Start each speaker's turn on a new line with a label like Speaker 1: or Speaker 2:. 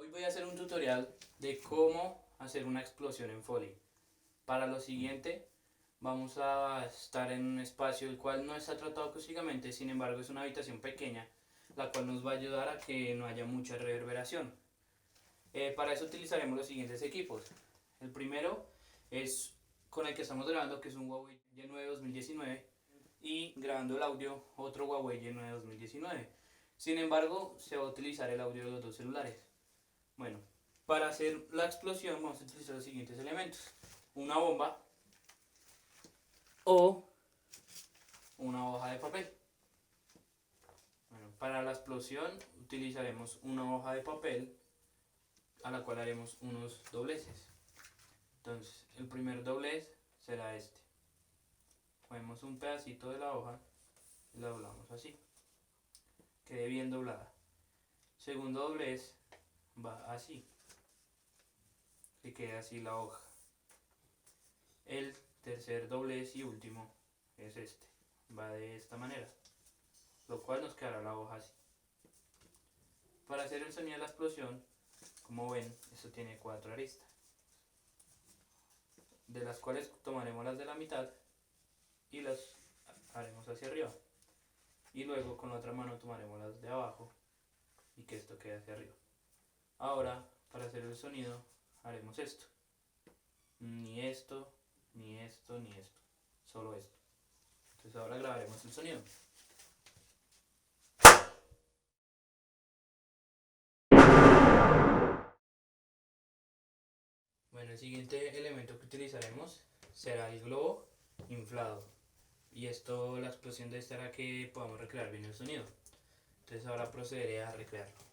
Speaker 1: Hoy voy a hacer un tutorial de cómo hacer una explosión en Foley. Para lo siguiente vamos a estar en un espacio el cual no está tratado acústicamente, sin embargo es una habitación pequeña, la cual nos va a ayudar a que no haya mucha reverberación. Para eso utilizaremos los siguientes equipos. El primero es con el que estamos grabando, que es un Huawei Y9 2019, y grabando el audio otro Huawei Y9 2019. Sin embargo, se va a utilizar el audio de los dos celulares. Bueno, para hacer la explosión vamos a utilizar los siguientes elementos: una bomba o una hoja de papel. Bueno, para la explosión utilizaremos una hoja de papel a la cual haremos unos dobleces. Entonces, el primer doblez será este. Cogemos un pedacito de la hoja y la doblamos así, quede bien doblada. Segundo doblez va así, que quede así la hoja. El tercer doblez y último es este, va de esta manera, lo cual nos quedará la hoja así. Para hacer el sonido de la explosión, como ven, esto tiene 4 aristas, de las cuales tomaremos las de la mitad y las haremos hacia arriba, y luego con la otra mano tomaremos las de abajo y que esto quede hacia arriba. Ahora, para hacer el sonido haremos esto, ni esto, ni esto, ni esto, solo esto. Entonces ahora grabaremos el sonido. Bueno, el siguiente elemento que utilizaremos será el globo inflado, y esto, la explosión de este hará que podamos recrear bien el sonido. Entonces ahora procederé a recrearlo.